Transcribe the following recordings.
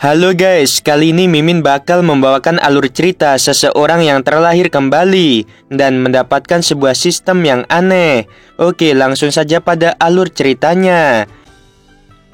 Halo guys, kali ini Mimin bakal membawakan alur cerita seseorang yang terlahir kembali dan mendapatkan sebuah sistem yang aneh. Oke, langsung saja pada alur ceritanya.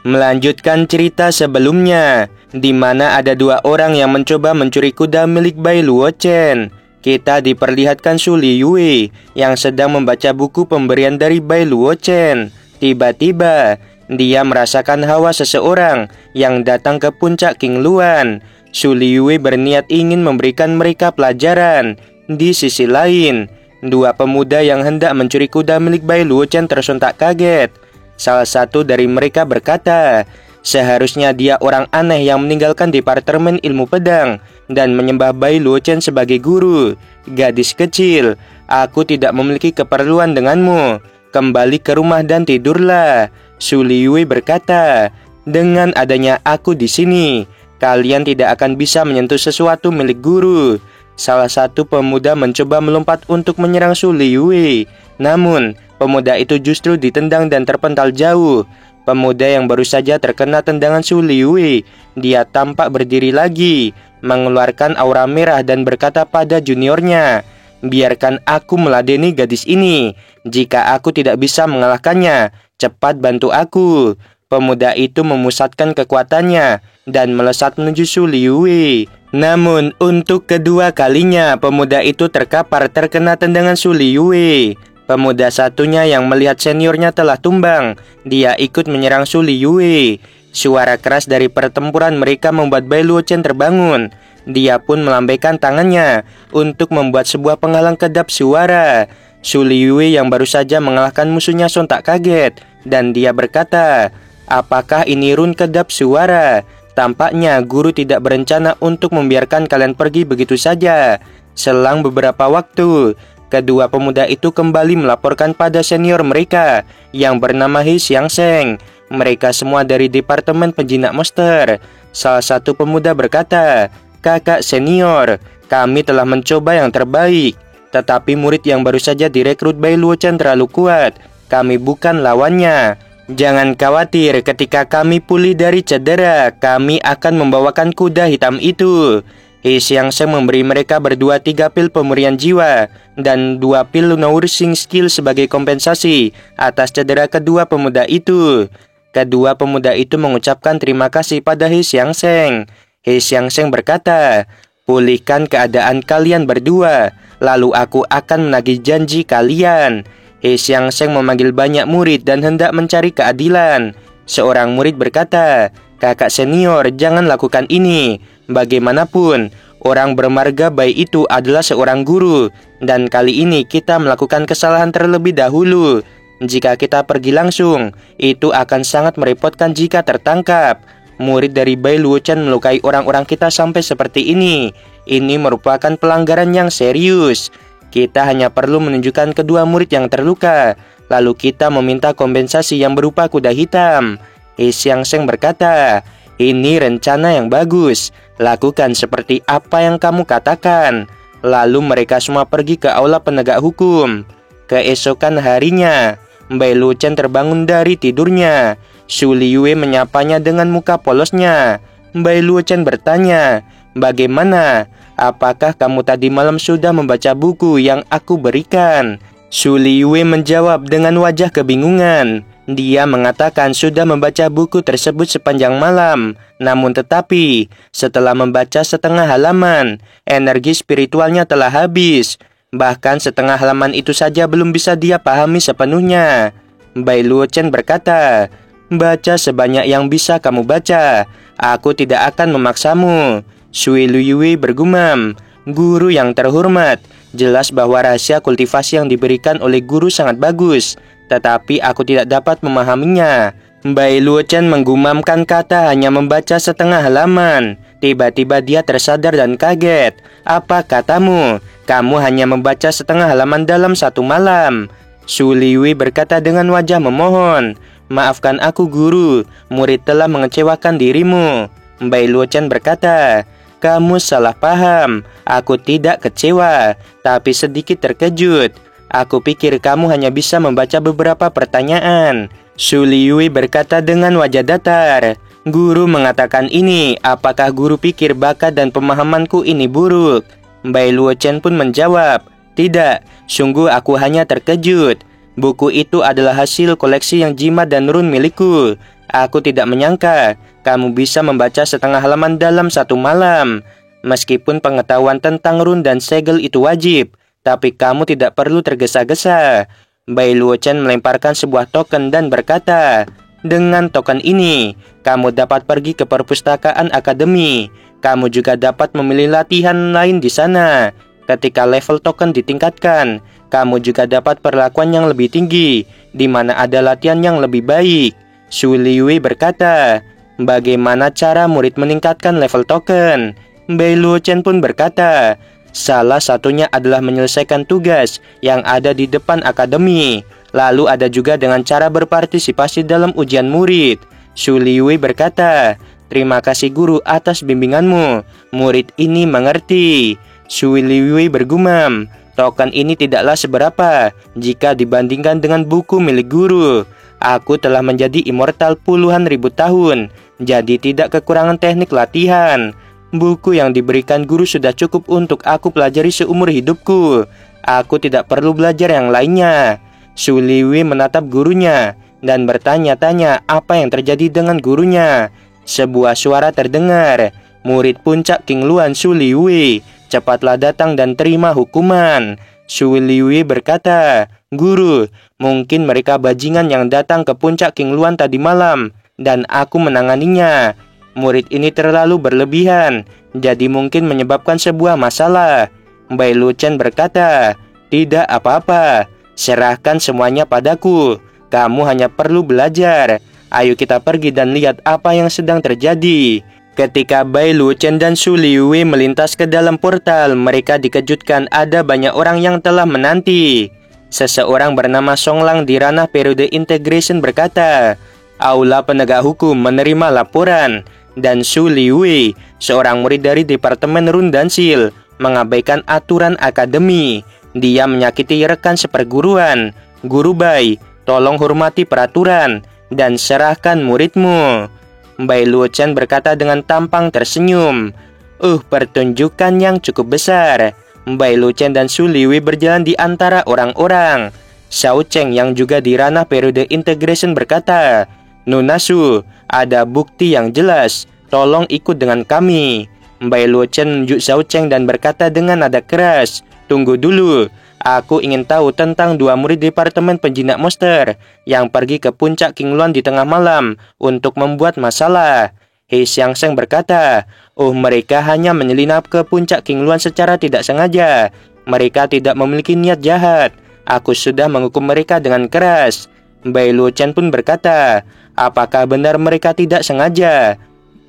Melanjutkan cerita sebelumnya, di mana ada dua orang yang mencoba mencuri kuda milik Bai Luochen. Kita diperlihatkan Su Liyue yang sedang membaca buku pemberian dari Bai Luochen. Tiba-tiba dia merasakan hawa seseorang yang datang ke puncak King Luan. Su Liyue berniat ingin memberikan mereka pelajaran. Di sisi lain, dua pemuda yang hendak mencuri kuda milik Bai Luochen tersontak kaget. Salah satu dari mereka berkata, seharusnya dia orang aneh yang meninggalkan Departemen Ilmu Pedang dan menyembah Bai Luochen sebagai guru. Gadis kecil, aku tidak memiliki keperluan denganmu. Kembali ke rumah dan tidurlah. Su Liyue berkata, dengan adanya aku di sini, kalian tidak akan bisa menyentuh sesuatu milik guru. Salah satu pemuda mencoba melompat untuk menyerang Su Liyue, namun pemuda itu justru ditendang dan terpental jauh. Pemuda yang baru saja terkena tendangan Su Liyue, dia tampak berdiri lagi, mengeluarkan aura merah dan berkata pada juniornya, biarkan aku meladeni gadis ini. Jika aku tidak bisa mengalahkannya, cepat bantu aku. Pemuda itu memusatkan kekuatannya dan melesat menuju Su Liyue. Namun untuk kedua kalinya pemuda itu terkapar terkena tendangan Su Liyue. Pemuda satunya yang melihat seniornya telah tumbang, dia ikut menyerang Su Liyue. Suara keras dari pertempuran mereka membuat Bai Luochen terbangun. Dia pun melambaikan tangannya untuk membuat sebuah penghalang kedap suara. Su Liyue yang baru saja mengalahkan musuhnya sontak kaget dan dia berkata, apakah ini run kedap suara? Tampaknya guru tidak berencana untuk membiarkan kalian pergi begitu saja. Selang beberapa waktu, kedua pemuda itu kembali melaporkan pada senior mereka yang bernama He Xiangsheng. Mereka semua dari Departemen Penjinak Monster. Salah satu pemuda berkata, kakak senior, kami telah mencoba yang terbaik, tetapi murid yang baru saja direkrut Bai Luochen terlalu kuat. Kami bukan lawannya. Jangan khawatir, ketika kami pulih dari cedera, kami akan membawakan kuda hitam itu. He Xiangsheng memberi mereka berdua 3 pil pemurian jiwa dan 2 pil nourishing skill sebagai kompensasi atas cedera kedua pemuda itu. Kedua pemuda itu mengucapkan terima kasih pada He Xiangsheng. He Xiangsheng berkata, pulihkan keadaan kalian berdua, lalu aku akan menagih janji kalian. He Xiangsheng memanggil banyak murid dan hendak mencari keadilan. Seorang murid berkata, kakak senior, jangan lakukan ini. Bagaimanapun, orang bermarga baik itu adalah seorang guru, dan kali ini kita melakukan kesalahan terlebih dahulu. Jika kita pergi langsung, itu akan sangat merepotkan jika tertangkap. Murid dari Bai Luochen melukai orang-orang kita sampai seperti ini. Ini merupakan pelanggaran yang serius. Kita hanya perlu menunjukkan kedua murid yang terluka, lalu kita meminta kompensasi yang berupa kuda hitam. He Xiangsheng berkata, ini rencana yang bagus. Lakukan seperti apa yang kamu katakan. Lalu mereka semua pergi ke aula penegak hukum. Keesokan harinya, Bai Luochen terbangun dari tidurnya. Su Liyue menyapanya dengan muka polosnya. Bai Luochen bertanya, bagaimana? Apakah kamu tadi malam sudah membaca buku yang aku berikan? Su Liyue menjawab dengan wajah kebingungan. Dia mengatakan sudah membaca buku tersebut sepanjang malam. Namun tetapi, setelah membaca setengah halaman, energi spiritualnya telah habis. Bahkan setengah halaman itu saja belum bisa dia pahami sepenuhnya. Bai Luochen berkata, baca sebanyak yang bisa kamu baca. Aku tidak akan memaksamu. Su Liyue bergumam, guru yang terhormat, jelas bahwa rahasia kultivasi yang diberikan oleh guru sangat bagus, tetapi aku tidak dapat memahaminya. Bai Luochen menggumamkan kata hanya membaca setengah halaman. Tiba-tiba dia tersadar dan kaget. Apa katamu? Kamu hanya membaca setengah halaman dalam 1 malam. Su Liyue berkata dengan wajah memohon, maafkan aku guru, murid telah mengecewakan dirimu. Bai Luochen berkata, kamu salah paham, aku tidak kecewa, tapi sedikit terkejut. Aku pikir kamu hanya bisa membaca beberapa pertanyaan. Su Liyue berkata dengan wajah datar, Guru mengatakan ini, apakah guru pikir bakat dan pemahamanku ini buruk? Bai Luo Chen pun menjawab, tidak, sungguh aku hanya terkejut. Buku itu adalah hasil koleksi yang jimat dan run milikku. Aku tidak menyangka kamu bisa membaca setengah halaman dalam satu malam. Meskipun pengetahuan tentang run dan segel itu wajib, tapi kamu tidak perlu tergesa-gesa. Bai Luo Chen melemparkan sebuah token dan berkata, dengan token ini, kamu dapat pergi ke perpustakaan akademi. Kamu juga dapat memilih latihan lain di sana. Ketika level token ditingkatkan, kamu juga dapat perlakuan yang lebih tinggi, di mana ada latihan yang lebih baik. Su Liwei berkata, bagaimana cara murid meningkatkan level token? Bai Luo Chen pun berkata, salah satunya adalah menyelesaikan tugas yang ada di depan akademi. Lalu ada juga dengan cara berpartisipasi dalam ujian murid. Su Liwei berkata, terima kasih guru atas bimbinganmu. Murid ini mengerti. Su Liwei bergumam, token ini tidaklah seberapa jika dibandingkan dengan buku milik guru. Aku telah menjadi immortal puluhan ribu tahun, jadi tidak kekurangan teknik latihan. Buku yang diberikan guru sudah cukup untuk aku pelajari seumur hidupku. Aku tidak perlu belajar yang lainnya. Su Liwei menatap gurunya dan bertanya-tanya apa yang terjadi dengan gurunya. Sebuah suara terdengar, murid puncak King Luan Su Liwei, cepatlah datang dan terima hukuman. Su Liwei berkata, guru, mungkin mereka bajingan yang datang ke puncak King Luan tadi malam, dan aku menanganinya. Murid ini terlalu berlebihan, jadi mungkin menyebabkan sebuah masalah. Bai Luo Chen berkata, tidak apa-apa, serahkan semuanya padaku. Kamu hanya perlu belajar. Ayo kita pergi dan lihat apa yang sedang terjadi. Ketika Bai Luo Chen dan Su Liwei melintas ke dalam portal, mereka dikejutkan ada banyak orang yang telah menanti. Seseorang bernama Song Lang di ranah periode integration berkata, Aula penegak hukum menerima laporan, dan Su Liwei, seorang murid dari Departemen Run dan Sil, mengabaikan aturan akademi. Dia menyakiti rekan seperguruan. Guru Bai, tolong hormati peraturan dan serahkan muridmu. Bai Luo Chen berkata dengan tampang tersenyum. Pertunjukan yang cukup besar. Bai Luo Chen dan Su Liwei berjalan di antara orang-orang. Xiao Cheng yang juga di ranah periode integration berkata, Nona Su, ada bukti yang jelas. Tolong ikut dengan kami. Bai Luo Chen menunjuk Xiao Cheng dan berkata dengan nada keras, tunggu dulu. Aku ingin tahu tentang dua murid Departemen Penjinak Monster yang pergi ke puncak King Luan di tengah malam untuk membuat masalah. He Xiangsheng berkata, mereka hanya menyelinap ke puncak King Luan secara tidak sengaja. Mereka tidak memiliki niat jahat. Aku sudah menghukum mereka dengan keras. Bai Luo Chen pun berkata, apakah benar mereka tidak sengaja?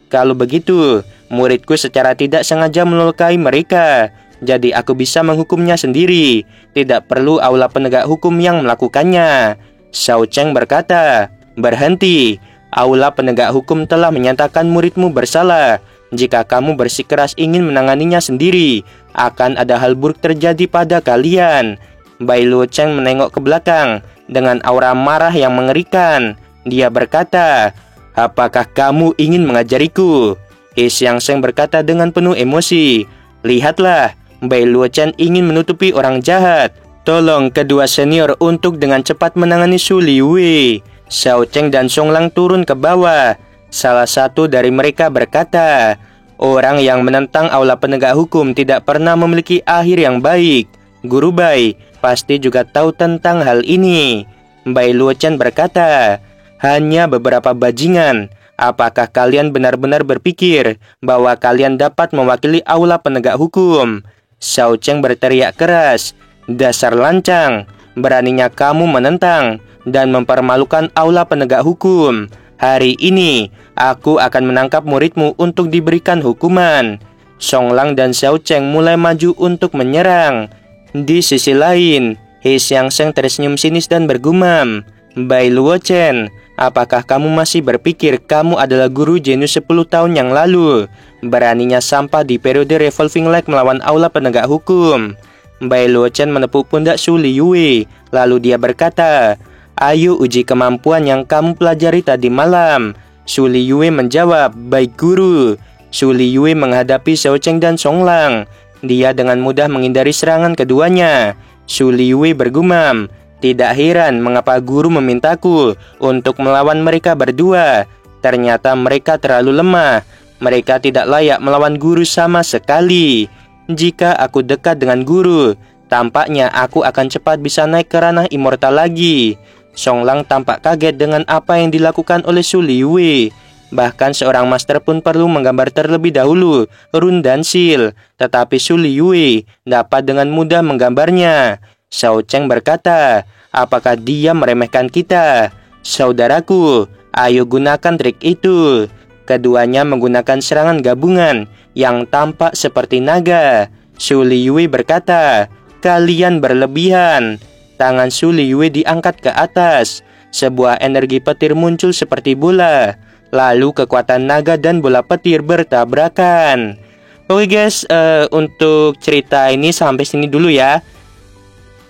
Kalau begitu, muridku secara tidak sengaja melukai mereka. Jadi aku bisa menghukumnya sendiri. Tidak perlu aula penegak hukum yang melakukannya. Xiao Cheng berkata, berhenti. Aula penegak hukum telah menyatakan muridmu bersalah. Jika kamu bersikeras ingin menanganinya sendiri, akan ada hal buruk terjadi pada kalian. Bai Luo Chen menengok ke belakang dengan aura marah yang mengerikan. Dia berkata, apakah kamu ingin mengajariku? He Xiangsheng berkata dengan penuh emosi, lihatlah, Bai Luo Chen ingin menutupi orang jahat. Tolong kedua senior untuk dengan cepat menangani Su Liwei. Xiao Cheng dan Song Lang turun ke bawah. Salah satu dari mereka berkata, orang yang menentang aula penegak hukum tidak pernah memiliki akhir yang baik. Guru Bai pasti juga tahu tentang hal ini. Bai Luo Chen berkata, hanya beberapa bajingan. Apakah kalian benar-benar berpikir bahwa kalian dapat mewakili aula penegak hukum? Xiao Cheng berteriak keras, dasar lancang, beraninya kamu menentang dan mempermalukan aula penegak hukum. Hari ini, aku akan menangkap muridmu untuk diberikan hukuman. Song Lang dan Xiao Cheng mulai maju untuk menyerang. Di sisi lain, He Xiangsheng tersenyum sinis dan bergumam, Bai Luo Chen, apakah kamu masih berpikir kamu adalah guru jenius 10 tahun yang lalu? Beraninya sampah di periode Revolving Light melawan aula penegak hukum. Bai Luo Chen menepuk pundak Su Liwei, lalu dia berkata, ayo uji kemampuan yang kamu pelajari tadi malam. Su Liyue menjawab, "Baik guru." Su Liyue menghadapi Xiao Cheng dan Songlang. Dia dengan mudah menghindari serangan keduanya. Su Liyue bergumam, "Tidak heran mengapa guru memintaku untuk melawan mereka berdua. Ternyata mereka terlalu lemah. Mereka tidak layak melawan guru sama sekali. Jika aku dekat dengan guru, tampaknya aku akan cepat bisa naik ke ranah immortal lagi." Songlang tampak kaget dengan apa yang dilakukan oleh Su Liyue. Bahkan seorang master pun perlu menggambar terlebih dahulu rune dan seal, tetapi Su Liyue dapat dengan mudah menggambarnya. Xiao Cheng berkata, "Apakah dia meremehkan kita? Saudaraku, ayo gunakan trik itu." Keduanya menggunakan serangan gabungan yang tampak seperti naga. Su Liyue berkata, "Kalian berlebihan." Tangan Su Liyue diangkat ke atas. Sebuah energi petir muncul seperti bola. Lalu kekuatan naga dan bola petir bertabrakan. Oke guys, untuk cerita ini sampai sini dulu ya.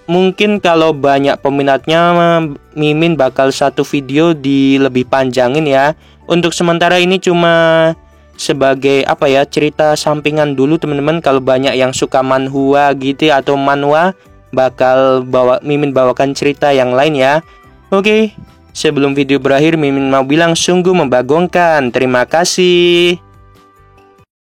Mungkin kalau banyak peminatnya, Mimin bakal satu video lebih panjangin ya. Untuk sementara ini cuma sebagai cerita sampingan dulu teman-teman. Kalau banyak yang suka manhwa gitu atau manhwa, bakal Mimin bawakan cerita yang lain ya. Oke, sebelum video berakhir Mimin mau bilang sungguh membagongkan. Terima kasih.